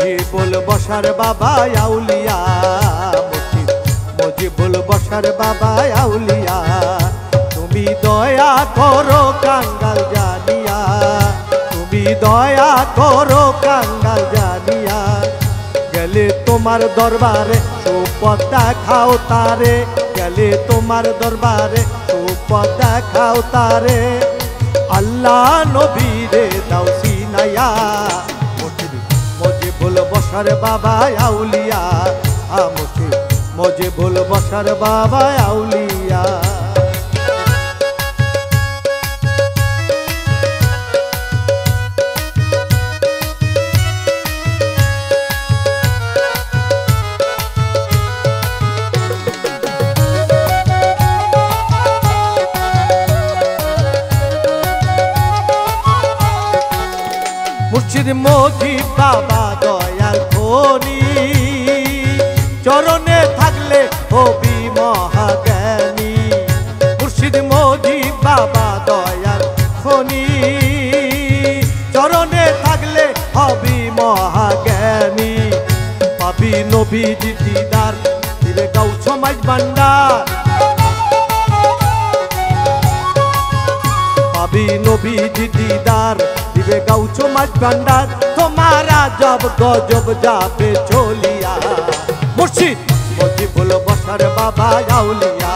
মুজিবুল বশর বাবা আউলিয়া, মুজিবুল বশর বাবা আউলিয়া, তুমি দয়া করো কাঙ্গাল জানিয়া, তুমি দয়া করো কাঙ্গাল জানিয়া, গেলে তোমার দরবারে সুপথ দেখাও তারে, গেলে তোমার দরবারে সুপথ দেখাও তারে, আল্লাহ নবীরে দাও সিনায়া, মুজিবুল বশর বাবা আউলিয়া, মুজিবুল বশর বাবা আউলিয়া। মুর্শিদ মুজিব বাবা দয়াল ধনী, চরণে থাকলে হবি মহাজ্ঞানী, মুর্শিদ মুজিব বাবা দয়াল ধনী, চরণে থাকলে হবি মহাজ্ঞানী, পাবি নবীজি দিদার, দিলে গাউছো মাঝ ভান্ডার, পাবি নবীজি দিদার, দিবে গাউছো মাঝ ভান্ডার, তোমারা জব গজব যাবে চলিয়া, মুর্শিদ মুজিবুল বশর বাবা আউলিয়া,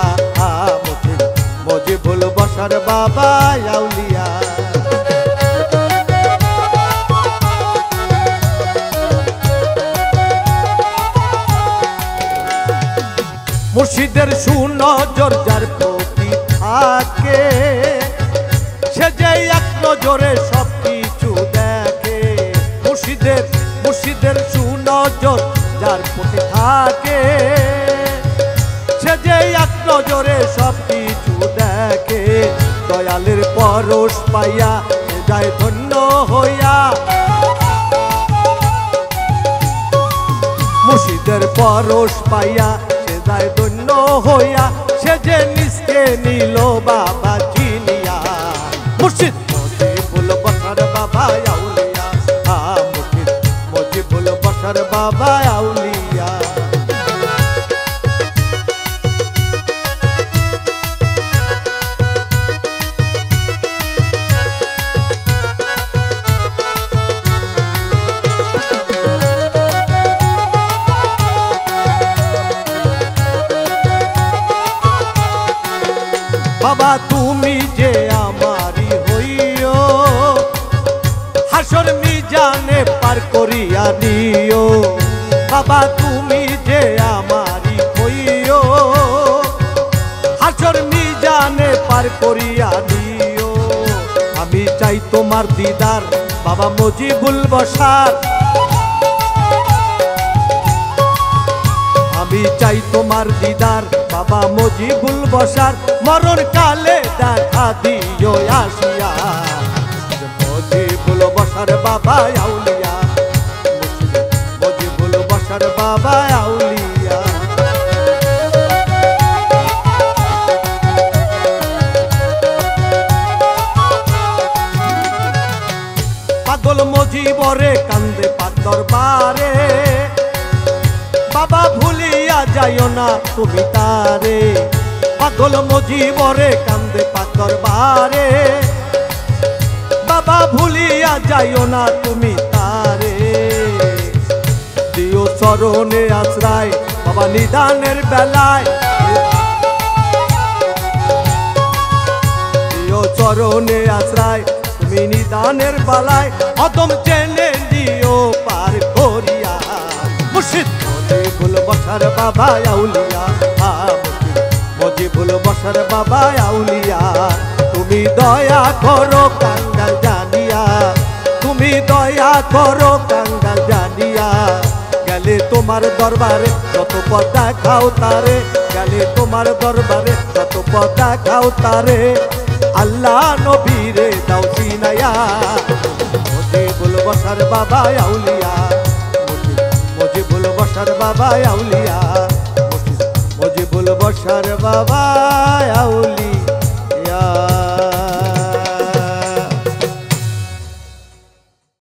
মুজিবুল বশর বাবা আউলিয়া। মুর্শিদের সুনজর যার প্রতি থাকে, সে যে এক নজরে সব কিছু দেখে, মুর্শিদের সুনজর যার প্রতি থাকে, সে যে এক নজরে সব কিছু দেখে, দয়ালের পরশ পাইয়া সে যায় ধন্য হইয়া, মুর্শিদের পরশ পাইয়া সে যায় ধন্য হইয়া, সে যে নিজকে নিল বাবা চিনিয়া, মুর্শিদ মুজিবুল বশর বাবা আউলিয়া, মুজিবুল বশর বাবা আউলিয়া। বাবা তুমি যে আমারি হইও, হাসর মিজানে পার করিয়া দিও, বাবা তুমি যে আমারি হইও, হাসর মিজানে পার করিয়া দিও, আমি চাই তোমার দিদার বাবা মুজিবুল বশর, আমি চাই তোমার দিদার বাবা মুজিবুল বশর, মরণ কালে দেখা দিও আসিয়া, মুজিবুল বশর বাবা আউলিয়া, মুজিবুল বশর বাবা আউলিয়া। পাগল মুজিবরে কান্দে পাক দরবারে, বাবা ভুলিয়া যাইও না তুমি তারে, পাগল মুজিবরে কান্দে পাক দরবারে, বাবা ভুলিয়া যাইও না তুমি তারে, দিও চরণে আশ্রয় বাবা নিদানের বেলায়, দিও চরণে আশ্রয় তুমি নিদানের বেলায়, অদম চেনে দিও পার করিয়া, মুর্শিদ মুজিবুল বশর বাবা আউলিয়া, মুজিবুল বশর বাবা আউলিয়া, তুমি দয়া করো কাঙ্গাল জানিয়া, তুমি দয়া করো কাঙ্গাল জানিয়া, গেলে তোমার দরবারে যত পথ দেখাও তারে, গেলে তোমার দরবারে যত পথ দেখাও তারে, আল্লাহ নবীরে দাও সিনায়া, মুজিবুল বশর বাবা আউলিয়া, মুজিবুল বশর বাবা আউলিয়া, মুজিবুল বশর বাবা আউলিয়া।